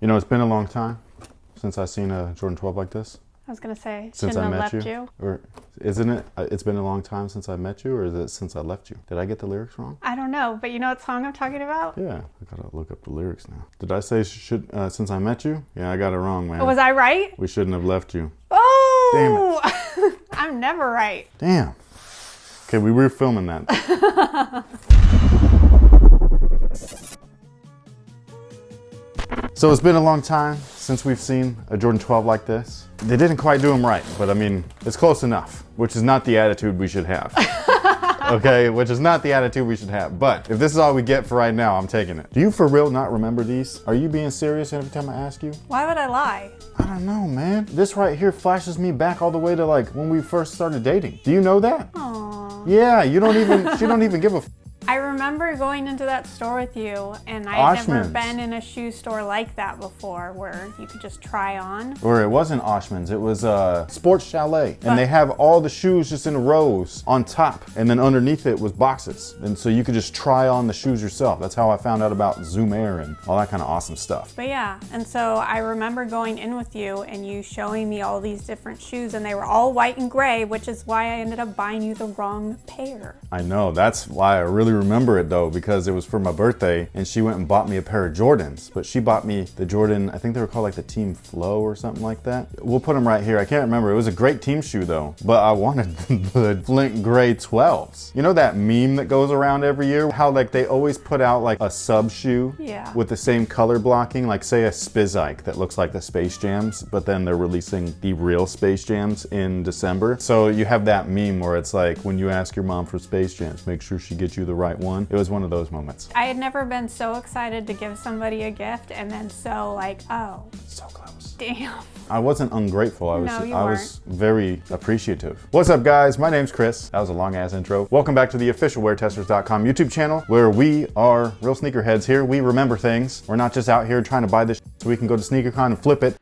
You know, it's been a long time since I've seen a Jordan 12 like this. I was gonna say, Since shouldn't I have met left you. you. Or isn't it? It's been a long time since I met you, or is it since I left you? Did I get the lyrics wrong? I don't know, but you know what song I'm talking about? Yeah, I gotta look up the lyrics now. Did I say since I met you? Yeah, I got it wrong, man. Oh, was I right? We shouldn't have left you. Oh! Damn it. I'm never right. Damn. Okay, we were filming that. So it's been a long time since we've seen a Jordan 12 like this. They didn't quite do them right, but I mean, it's close enough, which is not the attitude we should have. Okay, which is not the attitude we should have. But if this is all we get for right now, I'm taking it. Do you for real not remember these? Are you being serious every time I ask you? Why would I lie? I don't know, man. This right here flashes me back all the way to like when we first started dating. Do you know that? Aww. Yeah, she don't even give a I remember going into that store with you, and I had never Oshman's. been in a shoe store like that before, where you could just try on. Or it wasn't Oshman's, it was Sports Chalet. And they have all the shoes just in rows on top, and then underneath it was boxes. And so you could just try on the shoes yourself. That's how I found out about Zoom Air and all that kind of awesome stuff. But yeah, and so I remember going in with you and you showing me all these different shoes, and they were all white and gray, which is why I ended up buying you the wrong pair. I know, that's why I really remember it though, because it was for my birthday and she went and bought me a pair of Jordans, but she bought me the Jordan, I think they were called like the Team Flow or something like that. We'll put them right here. I can't remember. It was a great team shoe though, but I wanted the Flint Gray 12s. You know that meme that goes around every year? How like they always put out like a sub shoe with the same color blocking, like say a Spizike that looks like the Space Jams, but then they're releasing the real Space Jams in December. So you have that meme where it's like, when you ask your mom for Space Jams, make sure she gets you the right one. It was one of those moments. I had never been so excited to give somebody a gift and then so like, oh. So close. Damn. I wasn't ungrateful. I you was very appreciative. What's up, guys? My name's Chris. That was a long ass intro. Welcome back to the official WearTesters.com YouTube channel, where we are real sneakerheads here. We remember things. We're not just out here trying to buy this so we can go to SneakerCon and flip it.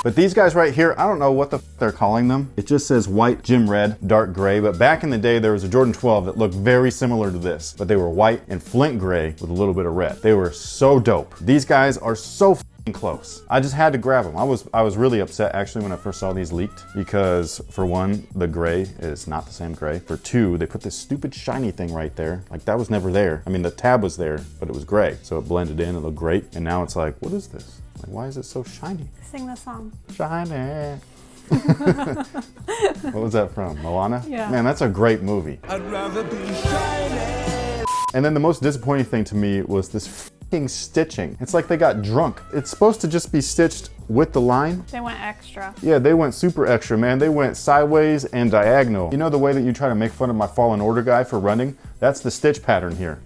But these guys right here, I don't know what the they're calling them. It just says white, gym red, dark gray. But back in the day, there was a Jordan 12 that looked very similar to this, but they were white and flint gray with a little bit of red. They were so dope. These guys are so close. I just had to grab them. I was really upset actually when I first saw these leaked, because for one, the gray is not the same gray. For two, they put this stupid shiny thing right there. Like that was never there. I mean, the tab was there, but it was gray. So it blended in, it looked great. And now it's like, what is this? Like, why is it so shiny? Sing the song. Shiny. What was that from? Moana? Yeah. Man, that's a great movie. I'd rather be shiny. And then the most disappointing thing to me was this f***ing stitching. It's like they got drunk. It's supposed to just be stitched with the line. They went extra. Yeah, they went super extra, man. They went sideways and diagonal. You know the way that you try to make fun of my Fallen Order guy for running? That's the stitch pattern here.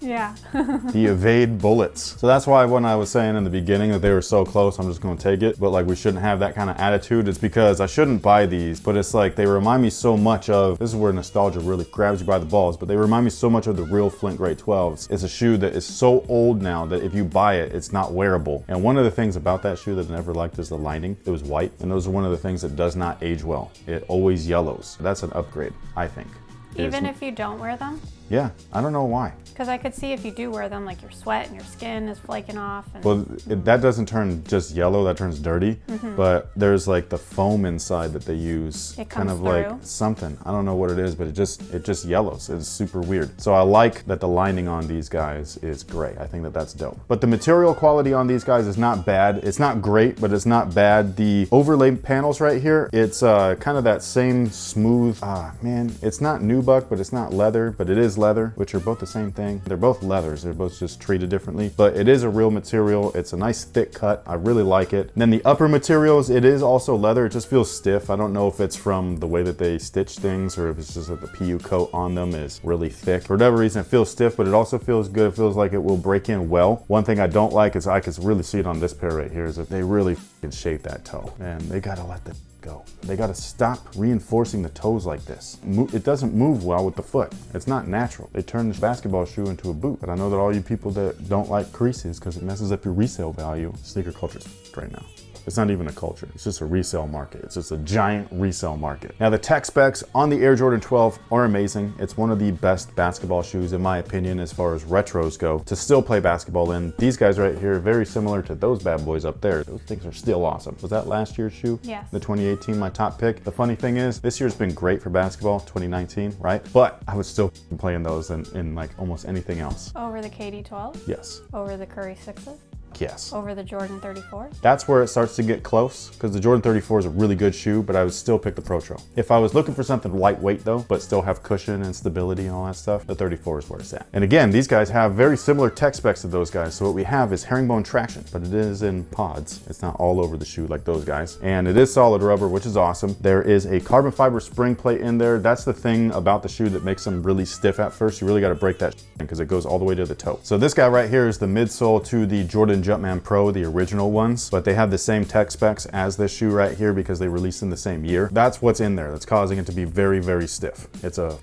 Yeah. The evade bullets. So that's why when I was saying in the beginning that they were so close, I'm just gonna take it. But like, we shouldn't have that kind of attitude. It's because I shouldn't buy these, but it's like they remind me so much of, this is where nostalgia really grabs you by the balls, but they remind me so much of the real Flint Gray 12s. It's a shoe that is so old now that if you buy it, it's not wearable. And one of the things about that shoe that I never liked is the lining. It was white, and those are one of the things that does not age well. It always yellows. That's an upgrade, I think. Even if you don't wear them? Yeah, I don't know why. Because I could see if you do wear them, like your sweat and your skin is flaking off. And Well, that doesn't turn just yellow, that turns dirty. But there's like the foam inside that they use. It kind comes of like through. something. I don't know what it is, but it just yellows. It's super weird. So I like that the lining on these guys is gray. I think that that's dope. But the material quality on these guys is not bad. It's not great, but it's not bad. The overlay panels right here, it's kind of that same smooth, man, it's not nubuck, but it's not leather, but it is leather, which are both the same thing. They're both leathers. They're both just treated differently, but it is a real material. It's a nice thick cut. I really like it. And then the upper materials, it is also leather. It just feels stiff. I don't know if it's from the way that they stitch things or if it's just that the PU coat on them is really thick. For whatever reason, it feels stiff, but it also feels good. It feels like it will break in well. One thing I don't like is I can really see it on this pair right here is that they really shape that toe. Man, they gotta let the go. They gotta stop reinforcing the toes like this. It doesn't move well with the foot. It's not natural. They turn this basketball shoe into a boot. But I know that all you people that don't like creases because it messes up your resale value, sneaker culture's right now. It's not even a culture. It's just a resale market. It's just a giant resale market. Now the tech specs on the Air Jordan 12 are amazing. It's one of the best basketball shoes in my opinion as far as retros go to still play basketball in. These guys right here, very similar to those bad boys up there. Those things are still awesome. Was that last year's shoe? Yes. The 2018, my top pick. The funny thing is, this year's been great for basketball, 2019, right? But I was still playing those in like almost anything else. Over the KD 12? Yes. Over the Curry 6s? Yes. Over the Jordan 34? That's where it starts to get close because the Jordan 34 is a really good shoe, but I would still pick the Pro Trail. If I was looking for something lightweight though, but still have cushion and stability and all that stuff, the 34 is where it's at. And again, these guys have very similar tech specs to those guys. So what we have is herringbone traction, but it is in pods. It's not all over the shoe like those guys. And it is solid rubber, which is awesome. There is a carbon fiber spring plate in there. That's the thing about the shoe that makes them really stiff at first. You really got to break that because it goes all the way to the toe. So this guy right here is the midsole to the Jordan Jumpman Pro, the original ones, but they have the same tech specs as this shoe right here because they released in the same year. That's what's in there that's causing it to be very, very stiff. It's a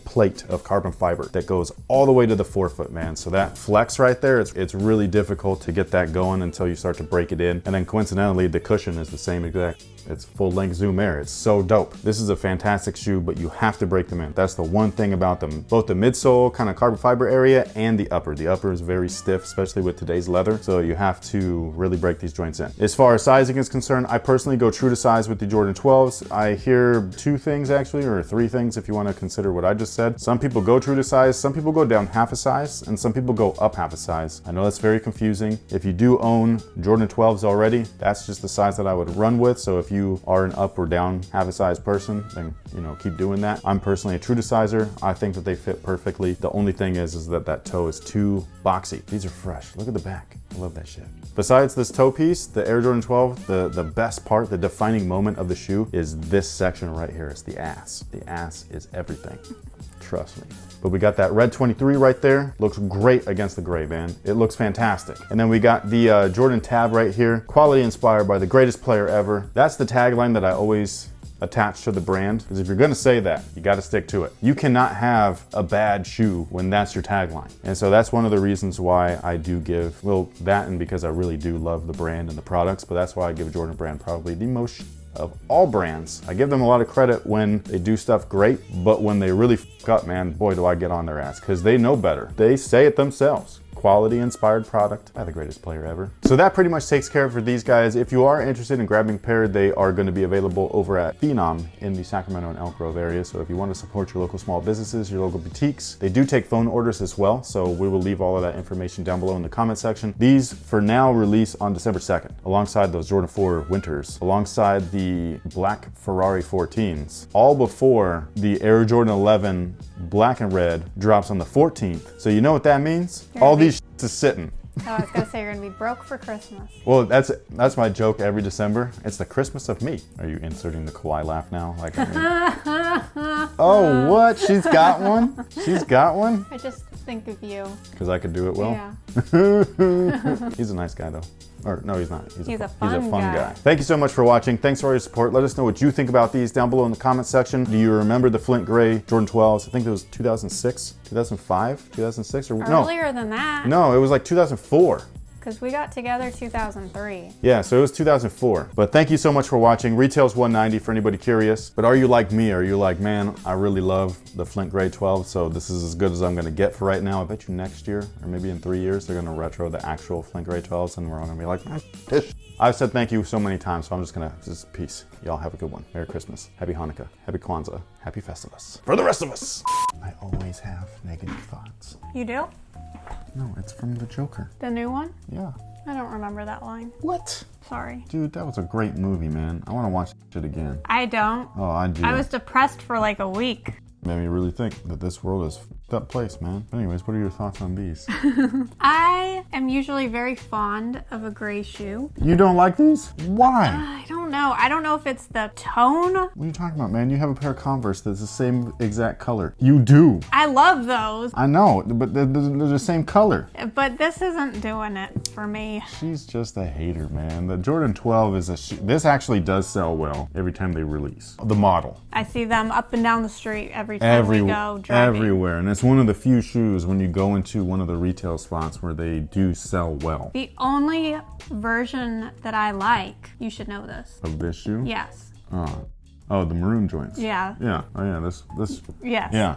plate of carbon fiber that goes all the way to the forefoot, man. So that flex right there, it's really difficult to get that going until you start to break it in. And then coincidentally, the cushion is the same exact. It's full length Zoom Air. It's so dope. This is a fantastic shoe, but you have to break them in. That's the one thing about them. Both the midsole kind of carbon fiber area and the upper. The upper is very stiff, especially with today's leather. So you have to really break these joints in. As far as sizing is concerned, I personally go true to size with the Jordan 12s. I hear two things actually, or three things if you want to consider what I just said. Some people go true to size, some people go down half a size, and some people go up half a size. I know that's very confusing. If you do own Jordan 12s already, that's just the size that I would run with. So if you are an up or down half a size person, then keep doing that. I'm personally a true to sizer. I think that they fit perfectly. The only thing is that that toe is too boxy. These are fresh. Look at the back. I love that shit. Besides this toe piece, the Air Jordan 12, the best part, the defining moment of the shoe is this section right here. It's the ass. The ass is everything. Trust me. But we got that red 23 right there. Looks great against the gray, man. It looks fantastic. And then we got the Jordan tab right here. Quality inspired by the greatest player ever. That's the tagline that I always attach to the brand. Because if you're gonna say that, you gotta stick to it. You cannot have a bad shoe when that's your tagline. And so that's one of the reasons why I do give, well, that and because I really do love the brand and the products, but that's why I give Jordan Brand probably the most of all brands. I give them a lot of credit when they do stuff great, but when they really fuck up, man, boy, do I get on their ass because they know better. They say it themselves. Quality inspired product by the greatest player ever. So that pretty much takes care of for these guys. If you are interested in grabbing a pair, they are going to be available over at Phenom in the Sacramento and Elk Grove area. So if you want to support your local small businesses, your local boutiques, they do take phone orders as well. So we will leave all of that information down below in the comment section. These for now release on December 2nd, alongside those Jordan 4 Winters, alongside the black Ferrari 14s, all before the Air Jordan 11 black and red drops on the 14th. So you know what that means? All these is sitting. Oh, I was gonna say you're gonna be broke for Christmas. Well, that's my joke every December. It's the Christmas of me. Are you inserting the Kawhi laugh now? Like, oh, what? She's got one? She's got one? I just think of you. Because I could do it well? Yeah. He's a nice guy though. Or no, he's not. He's a fun guy. Thank you so much for watching. Thanks for all your support. Let us know what you think about these down below in the comment section. Do you remember the Flint Gray Jordan 12s? I think it was 2006, 2005, 2006, or no. Earlier than that. No, it was like 2004. Because we got together 2003. Yeah, so it was 2004. But thank you so much for watching. Retail's $190 for anybody curious. But are you like me? Are you like, man, I really love the Flint Gray 12, so this is as good as I'm gonna get for right now. I bet you next year, or maybe in 3 years, they're gonna retro the actual Flint Gray 12s and we're all gonna be like, this. I've said thank you so many times, so I'm just gonna, peace. Y'all have a good one. Merry Christmas. Happy Hanukkah. Happy Kwanzaa. Happy Festivus. For the rest of us. I always have negative thoughts. You do? No, it's from the Joker. The new one? Yeah. I don't remember that line. What? Sorry. Dude, that was a great movie, man. I want to watch it again. I don't. Oh, I do. I was depressed for like a week. Made me really think that this world is a f***ed up place, man. Anyways, what are your thoughts on these? I am usually very fond of a gray shoe. You don't like these? Why? I don't don't know. I don't know if it's the tone. What are you talking about, man? You have a pair of Converse that's the same exact color. You do. I love those, I know, but they're the same color. but this isn't doing it for me. She's just a hater, man. The Jordan 12 is a this actually does sell well every time they release. The model. I see them up and down the street every time we go driving. Everywhere. And it's one of the few shoes when you go into one of the retail spots where they do sell well. The only version that I like, you should know this. Of this shoe? Yes. Oh, the maroon joints. Yeah. Yeah. Oh yeah, this Yes. yeah.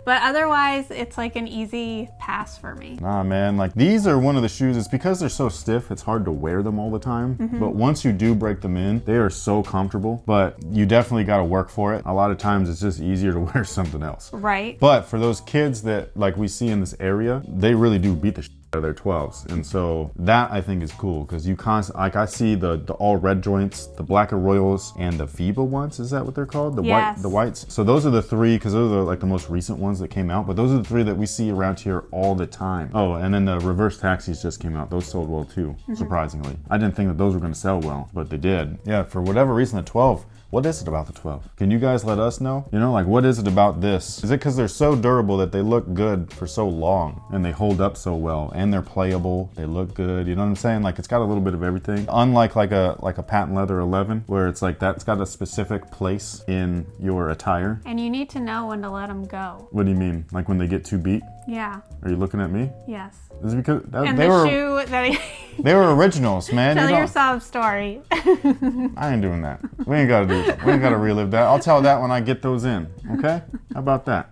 But otherwise, it's like an easy pass for me. Nah, man, like these are one of the shoes, it's because they're so stiff, it's hard to wear them all the time. But once you do break them in, they are so comfortable, but you definitely got to work for it. A lot of times it's just easier to wear something else. Right. But for those kids that like we see in this area, they really do beat the shit out of their 12s. And so that I think is cool because you like I see the all red joints, the Black Royals, and the FIBA ones. Is that what they're called? The whites. So those are the three, because those are like the most recent ones that came out. But those are the three that we see around here all the time. Oh, and then the reverse taxis just came out. Those sold well too, surprisingly. I didn't think that those were going to sell well, but they did. Yeah, for whatever reason, the 12. What is it about the 12? Can you guys let us know? You know, like what is it about this? Is it because they're so durable that they look good for so long and they hold up so well and they're playable, they look good, you know what I'm saying? Like it's got a little bit of everything. Unlike like a patent leather 11 where it's like that's got a specific place in your attire. And you need to know when to let them go. What do you mean? Like when they get too beat? Yeah. Are you looking at me? Yes. Is it because And they the were shoe that they were originals, man. Tell You your don't- sob story. I ain't doing that. We ain't gotta do that. We ain't gotta relive that. I'll tell that when I get those in. Okay? How about that?